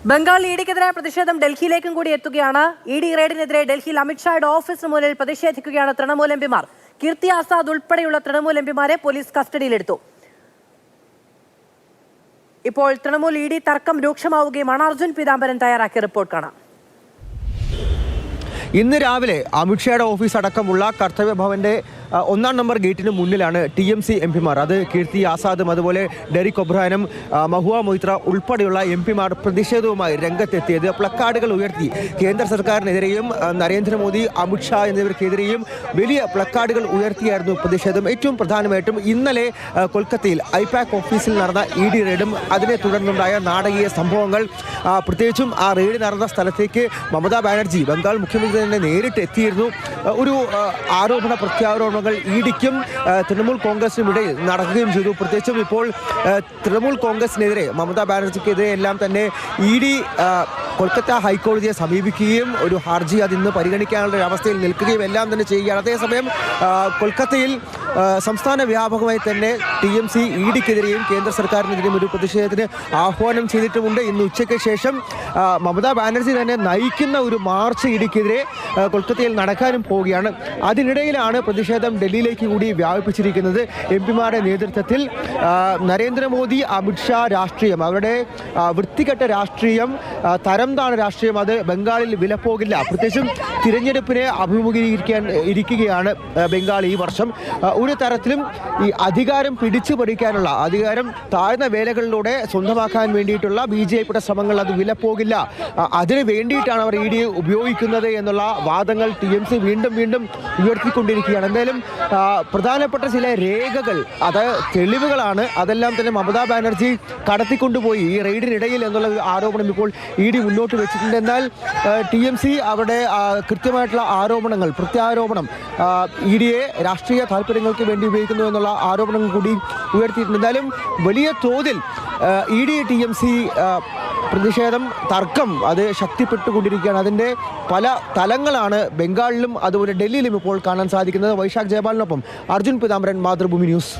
ബംഗാൾ ഇഡിക്കെതിരായ പ്രതിഷേധം ഡൽഹിയിലേക്കും കൂടി എത്തുകയാണ്. ഇഡി റെയ്ഡിനെതിരെ ഡൽഹിയിൽ അമിത്ഷായുടെ ഓഫീസിന് മുന്നിൽ പ്രതിഷേധിക്കുകയാണ് തൃണമൂൽ എംപിമാർ. കീർത്തി ആസാദ് ഉൾപ്പെടെയുള്ള തൃണമൂൽ എംപിമാരെ പോലീസ് കസ്റ്റഡിയിലെടുത്തു. ഇപ്പോൾ തൃണമൂൽ ഇഡി തർക്കം രൂക്ഷമാവുകയുമാണ്. അർജുൻ പീതാംബരൻ തയ്യാറാക്കിയ റിപ്പോർട്ട് കാണാം. ഇന്ന് രാവിലെ അമിത്ഷായുടെ ഓഫീസ് അടക്കമുള്ള കർത്തവ്യ ഭവന്റെ 1-ാം നമ്പർ ഗേറ്റിന് മുന്നിലാണ് TMC എംപിമാർ. അത് കീർത്തി ആസാദും അതുപോലെ ഡെറിക് ഒബ്രായനും മഹുവ മൊയ്ത്ര ഉൾപ്പെടെയുള്ള എംപിമാർ പ്രതിഷേധവുമായി രംഗത്തെത്തിയത്. പ്ലക്കാർഡുകൾ ഉയർത്തി കേന്ദ്ര സർക്കാരിനെതിരെയും നരേന്ദ്രമോദി, അമിത്ഷാ എന്നിവർക്കെതിരെയും വലിയ പ്ലക്കാർഡുകൾ ഉയർത്തിയായിരുന്നു പ്രതിഷേധം. ഏറ്റവും പ്രധാനമായിട്ടും ഇന്നലെ കൊൽക്കത്തയിൽ ഐപാക് ഓഫീസിൽ നടന്ന ED റെയ്ഡും അതിനെ തുടർന്നുണ്ടായ നാടകീയ സംഭവങ്ങൾ, പ്രത്യേകിച്ചും ആ റെയ്ഡ് നടന്ന സ്ഥലത്തേക്ക് മമതാ ബാനർജി ബംഗാൾ മുഖ്യമന്ത്രി തന്നെ നേരിട്ട് എത്തിയിരുന്നു. ഒരു ആരോപണ പ്രത്യാരോപണങ്ങൾ ഇഡിക്കും തൃണമൂൽ കോൺഗ്രസിനും ഇടയിൽ നടക്കുകയും ചെയ്തു. പ്രത്യേകിച്ചും ഇപ്പോൾ തൃണമൂൽ കോൺഗ്രസിനെതിരെ, മമതാ ബാനർജിക്കെതിരെ എല്ലാം തന്നെ ED കൊൽക്കത്ത ഹൈക്കോടതിയെ സമീപിക്കുകയും ഒരു ഹർജി അതിന്ന് പരിഗണിക്കാനുള്ള ഒരു അവസ്ഥയിൽ നിൽക്കുകയും എല്ലാം തന്നെ ചെയ്യുകയാണ്. അതേസമയം കൊൽക്കത്തയിൽ സംസ്ഥാന വ്യാപകമായി തന്നെ TMC EDക്കെതിരെയും കേന്ദ്ര സർക്കാരിനെതിരെയും ഒരു പ്രതിഷേധത്തിന് ആഹ്വാനം ചെയ്തിട്ടുമുണ്ട്. ഇന്ന് ഉച്ചയ്ക്ക് ശേഷം മമതാ ബാനർജി തന്നെ നയിക്കുന്ന ഒരു മാർച്ച് EDക്കെതിരെ കൊൽക്കത്തയിൽ നടക്കാനും പോവുകയാണ്. അതിനിടയിലാണ് പ്രതിഷേധം ഡൽഹിയിലേക്ക് കൂടി വ്യാപിപ്പിച്ചിരിക്കുന്നത്. എംപിമാരുടെ നേതൃത്വത്തിൽ നരേന്ദ്രമോദി, അമിത്ഷാ രാഷ്ട്രീയം, അവരുടെ വൃത്തികെട്ട രാഷ്ട്രീയം, തരംതാണ രാഷ്ട്രീയം, അത് ബംഗാളിൽ വിലപ്പോകില്ല. പ്രത്യേകിച്ചും തിരഞ്ഞെടുപ്പിനെ ഇരിക്കുകയാണ് ബംഗാൾ ഈ വർഷം. ഒരു തരത്തിലും ഈ അധികാരം പിടിച്ചു പറിക്കാനുള്ള, അധികാരം താഴ്ന്ന വേലകളിലൂടെ സ്വന്തമാക്കാൻ വേണ്ടിയിട്ടുള്ള BJPയുടെ ശ്രമങ്ങൾ അത് വിലപ്പോകില്ല. അതിന് വേണ്ടിയിട്ടാണ് അവർ ED ഉപയോഗിക്കുന്നത് എന്നുള്ള വാദങ്ങൾ TMC വീണ്ടും വീണ്ടും ഉയർത്തിക്കൊണ്ടിരിക്കുകയാണ്. എന്തായാലും പ്രധാനപ്പെട്ട ചില രേഖകൾ, അത് തെളിവുകളാണ്, അതെല്ലാം തന്നെ മമതാ ബാനർജി കടത്തിക്കൊണ്ടുപോയി ഈ റെയ്ഡിനിടയിൽ എന്നുള്ള ആരോപണം ഇപ്പോൾ ED മുന്നോട്ട് വെച്ചിട്ടുണ്ട്. എന്നാൽ TMC അവിടെ കൃത്യമായിട്ടുള്ള ആരോപണങ്ങൾ, പ്രത്യാരോപണം, EDയെ രാഷ്ട്രീയ താല്പര്യങ്ങൾക്ക് വേണ്ടി ഉപയോഗിക്കുന്നു എന്നുള്ള ആരോപണങ്ങൾ കൂടി ഉയർത്തിയിട്ടുണ്ട്. എന്തായാലും വലിയ തോതിൽ ED TMC പ്രതിഷേധം, തർക്കം അത് ശക്തിപ്പെട്ടുകൊണ്ടിരിക്കുകയാണ്. അതിൻ്റെ പല തലങ്ങളാണ് ബംഗാളിലും അതുപോലെ ഡൽഹിയിലും ഇപ്പോൾ കാണാൻ സാധിക്കുന്നത്. വൈശാഖ് ജയപാലിനൊപ്പം അർജുൻ പീതാംബരൻ, മാതൃഭൂമി ന്യൂസ്.